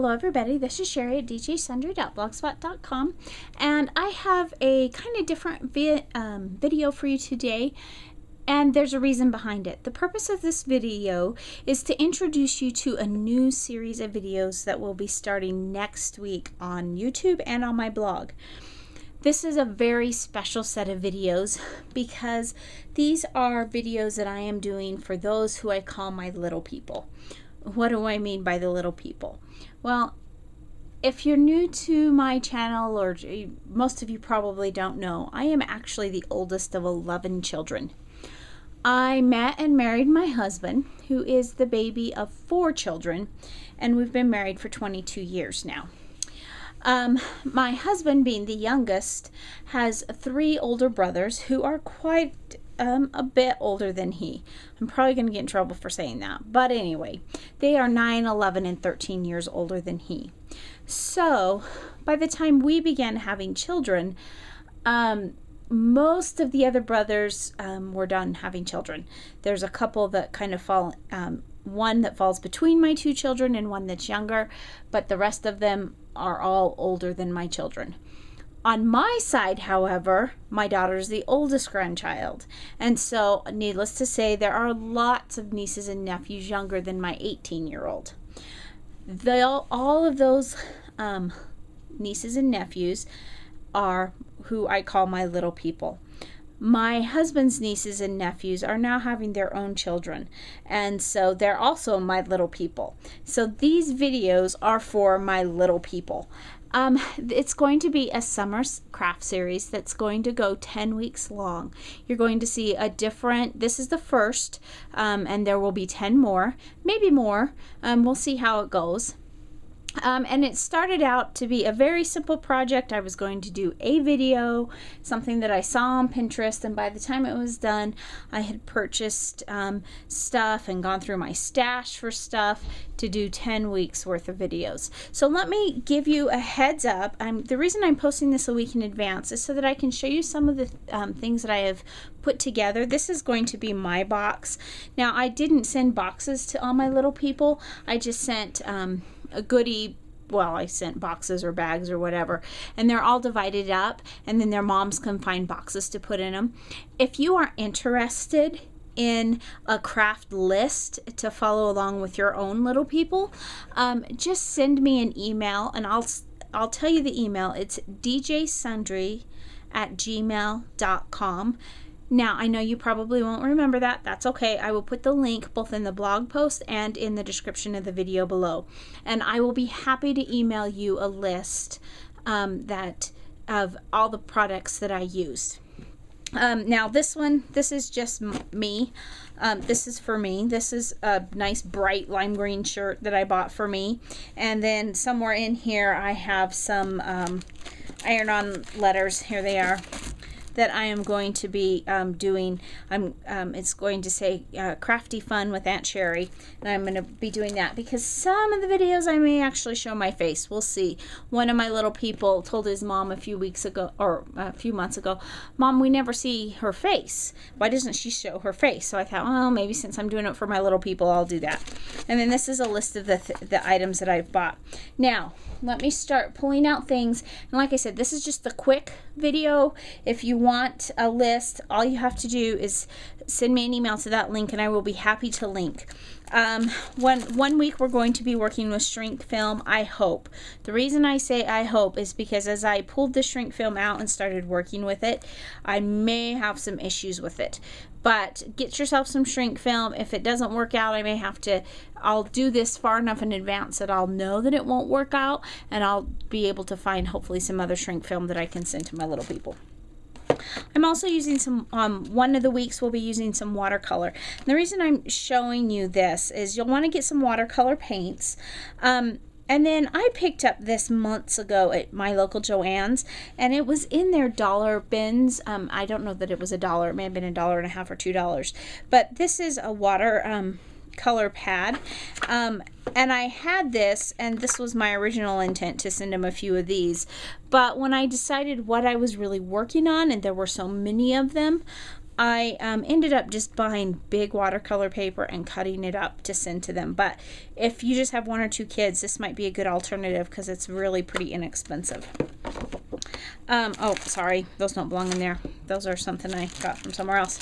Hello everybody, this is Cheri at djsundry.blogspot.com, and I have a kind of different video for you today, and there's a reason behind it. The purpose of this video is to introduce you to a new series of videos that will be starting next week on YouTube and on my blog. This is a very special set of videos because these are videos that I am doing for those who I call my little people. What do I mean by the little people? Well, if you're new to my channel, or most of you probably don't know, I am actually the oldest of 11 children. I met and married my husband, who is the baby of 4 children, and we've been married for 22 years now. My husband, being the youngest, has 3 older brothers who are quite a bit older than he. I'm probably going to get in trouble for saying that, but anyway, they are 9, 11, and 13 years older than he. So by the time we began having children, most of the other brothers were done having children. There's a couple that kind of fall, one that falls between my 2 children and one that's younger, but the rest of them are all older than my children. On my side, however, my daughter is the oldest grandchild, and so needless to say, there are lots of nieces and nephews younger than my 18-year-old. All of those nieces and nephews are who I call my little people. My husband's nieces and nephews are now having their own children, and so they're also my little people. So these videos are for my little people. It's going to be a summer craft series that's going to go 10 weeks long. You're going to see a different, this is the first, and there will be 10 more, maybe more. We'll see how it goes. And it started out to be a very simple project. I was going to do a video, something that I saw on Pinterest, and by the time it was done, I had purchased stuff and gone through my stash for stuff to do 10 weeks worth of videos. So let me give you a heads up. The reason I'm posting this a week in advance is so that I can show you some of the things that I have put together. This is going to be my box. Now, I didn't send boxes to all my little people. I just sent a goodie, well, I sent boxes or bags or whatever, and they're all divided up, and then their moms can find boxes to put in them. If you are interested in a craft list to follow along with your own little people, just send me an email, and I'll tell you the email. It's djsundry@gmail.com. Now, I know you probably won't remember that. That's okay. I will put the link both in the blog post and in the description of the video below. And I will be happy to email you a list of all the products that I used. Now, this is just me. This is for me. This is a nice bright lime green shirt that I bought for me. And then somewhere in here I have some iron-on letters. Here they are, that I am going to be doing. It's going to say Crafty Fun with Aunt Cheri, and I'm going to be doing that because some of the videos I may actually show my face. We'll see. One of my little people told his mom a few weeks ago, or a few months ago, "Mom, we never see her face. Why doesn't she show her face?" So I thought, well, maybe since I'm doing it for my little people, I'll do that. And then this is a list of the items that I've bought. Now, let me start pulling out things. And like I said, this is just a quick video. If you want a list, all you have to do is send me an email to that link, and I will be happy to link. One week we're going to be working with shrink film, I hope. The reason I say I hope is because as I pulled the shrink film out and started working with it, I may have some issues with it. But get yourself some shrink film. If it doesn't work out, I'll do this far enough in advance that I'll know that it won't work out, and I'll be able to find hopefully some other shrink film that I can send to my little people. I'm also using some, one of the weeks we'll be using some watercolor. And the reason I'm showing you this is you'll want to get some watercolor paints. And then I picked up this months ago at my local Joann's, and it was in their dollar bins. I don't know that it was $1. It may have been $1.50 or $2. But this is a water color pad. And I had this, and this was my original intent to send him a few of these. But when I decided what I was really working on, and there were so many of them, I ended up just buying big watercolor paper and cutting it up to send to them. But if you just have 1 or 2 kids, this might be a good alternative because it's really pretty inexpensive. Oh, sorry, those don't belong in there. Those are something I got from somewhere else.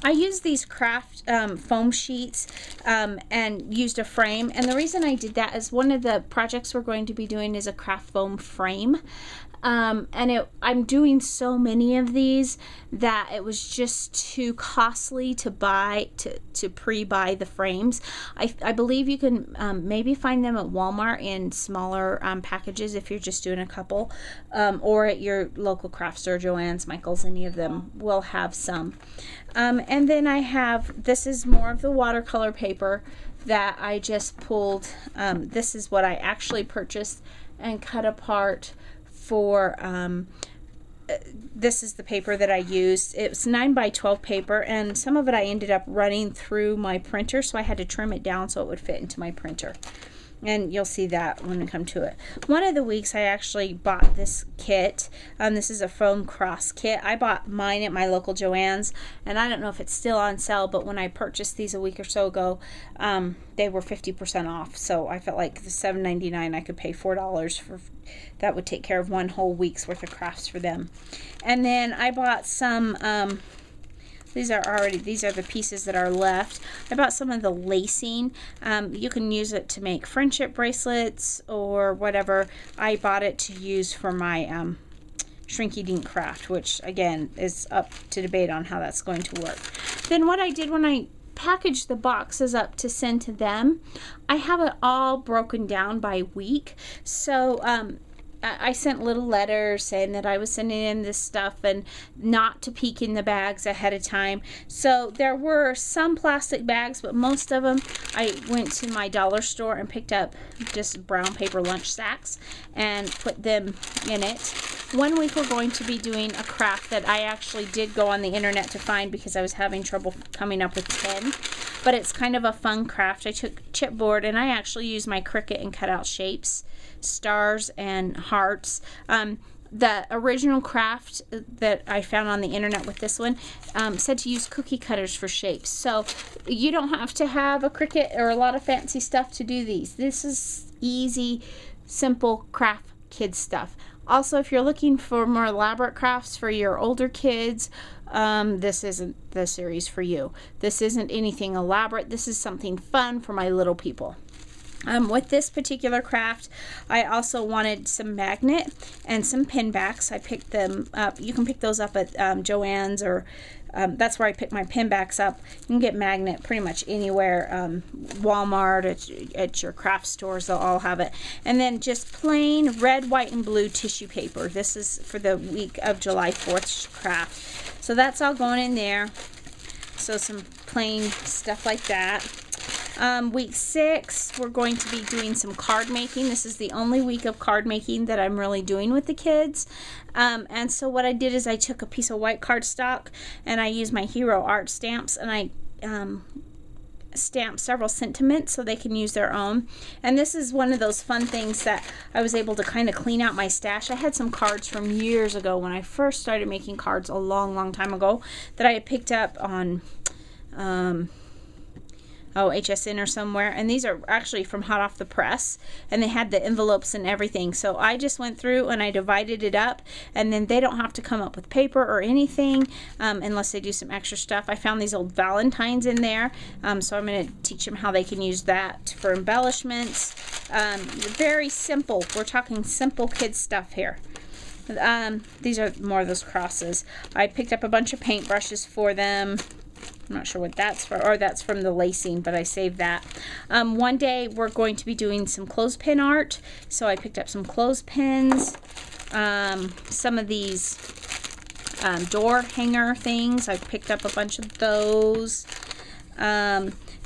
I used these craft foam sheets and used a frame. And the reason I did that is one of the projects we're going to be doing is a craft foam frame. I'm doing so many of these that it was just too costly to buy, to pre-buy the frames. I believe you can maybe find them at Walmart in smaller packages if you're just doing a couple, or at your local craft store, Joann's, Michael's, any of them will have some. And then I have, this is more of the watercolor paper that I just pulled. This is what I actually purchased and cut apart for, this is the paper that I used. It's 9 by 12 paper, and some of it I ended up running through my printer, so I had to trim it down so it would fit into my printer. And you'll see that when we come to it. One of the weeks I actually bought this kit. This is a foam cross kit. I bought mine at my local Joann's, and I don't know if it's still on sale, but when I purchased these a week or so ago, they were 50% off. So I felt like the $7.99 I could pay $4 for. That would take care of 1 whole week's worth of crafts for them. And then I bought some, these are the pieces that are left. I bought some of the lacing. You can use it to make friendship bracelets or whatever. I bought it to use for my Shrinky Dink craft, which again is up to debate on how that's going to work. Then what I did when I packaged the boxes up to send to them, I have it all broken down by week. So I sent little letters saying that I was sending in this stuff and not to peek in the bags ahead of time. So there were some plastic bags, but most of them I went to my dollar store and picked up just brown paper lunch sacks and put them in it. 1 week we're going to be doing a craft that I actually did go on the internet to find because I was having trouble coming up with 10. But it's kind of a fun craft. I took chipboard and I actually used my Cricut and cut out shapes, stars and hearts. The original craft that I found on the internet with this one said to use cookie cutters for shapes. So you don't have to have a Cricut or a lot of fancy stuff to do these. This is easy, simple craft kid stuff. Also, if you're looking for more elaborate crafts for your older kids, this isn't the series for you. This isn't anything elaborate. This is something fun for my little people. With this particular craft, I also wanted some magnet and some pin backs. I picked them up. You can pick those up at Joann's, or that's where I picked my pin backs up. You can get magnet pretty much anywhere. Walmart, at your craft stores, they'll all have it. And then just plain red, white, and blue tissue paper. This is for the week of July 4th craft. So that's all going in there. So some plain stuff like that. Week 6, we're going to be doing some card making. This is the only week of card making that I'm really doing with the kids. And so what I did is I took a piece of white cardstock and I used my Hero Art stamps, and I stamped several sentiments so they can use their own. And this is one of those fun things that I was able to kind of clean out my stash. I had some cards from years ago when I first started making cards a long time ago that I had picked up on HSN or somewhere, and these are actually from hot off the press, and they had the envelopes and everything. So I just went through and I divided it up, and then they don't have to come up with paper or anything unless they do some extra stuff. I found these old Valentines in there, so I'm going to teach them how they can use that for embellishments. Very simple. We're talking simple kids stuff here. These are more of those crosses. I picked up a bunch of paintbrushes for them. I'm not sure what that's for, or that's from the lacing, but I saved that. One day we're going to be doing some clothespin art, so I picked up some clothespins, some of these door hanger things. I picked up a bunch of those.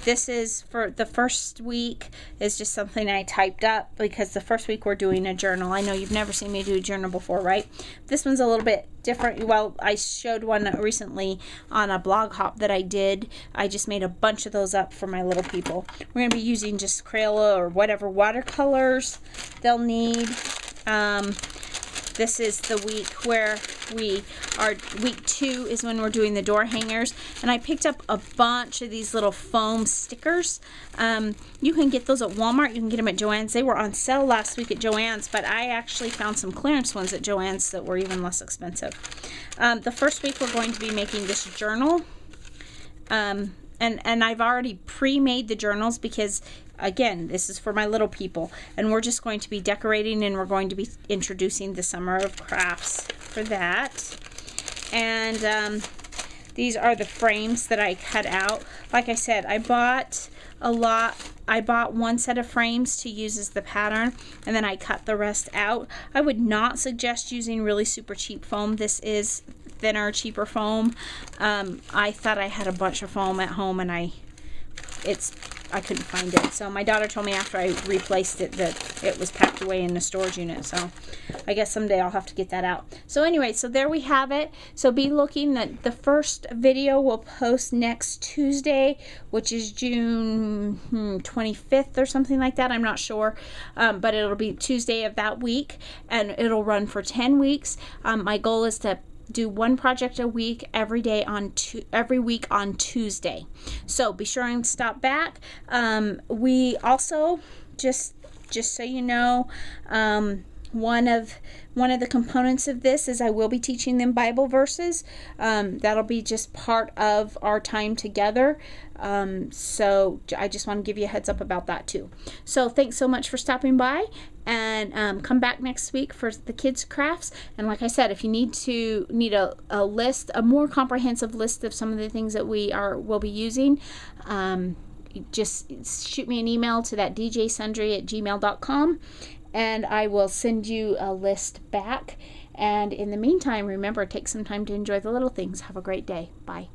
This is for the first week, is just something I typed up because the first week we're doing a journal. I know you've never seen me do a journal before, right? This one's a little bit different. Well, I showed one recently on a blog hop that I did. I just made a bunch of those up for my little people. We're going to be using just Crayola or whatever watercolors they'll need. This is the week where week 2 is when we're doing the door hangers. And I picked up a bunch of these little foam stickers. You can get those at Walmart. You can get them at Joann's. They were on sale last week at Joann's, but I actually found some clearance ones at Joann's that were even less expensive. The first week we're going to be making this journal. And I've already pre-made the journals because, again, this is for my little people. And we're just going to be decorating, and we're going to be introducing the Summer of Crafts for that. And these are the frames that I cut out. Like I said, I bought a lot. I bought one set of frames to use as the pattern, and then I cut the rest out. I would not suggest using really super cheap foam. This is thinner, cheaper foam. I thought I had a bunch of foam at home, and I couldn't find it. So my daughter told me after I replaced it that it was packed away in the storage unit. So I guess someday I'll have to get that out. So anyway, so there we have it. So be looking that the first video will post next Tuesday, which is June 25th or something like that. I'm not sure, but it'll be Tuesday of that week, and it'll run for 10 weeks. My goal is to do one project a week every week on Tuesday. So be sure and stop back. We also, just so you know, one of the components of this is I will be teaching them Bible verses. That'll be just part of our time together. So I just want to give you a heads up about that too. So thanks so much for stopping by, and come back next week for the kids' crafts. And like I said, if you need a list, a more comprehensive list of some of the things that we'll be using, just shoot me an email to that djsundry@gmail.com, and I will send you a list back. And in the meantime, remember, take some time to enjoy the little things. Have a great day. Bye.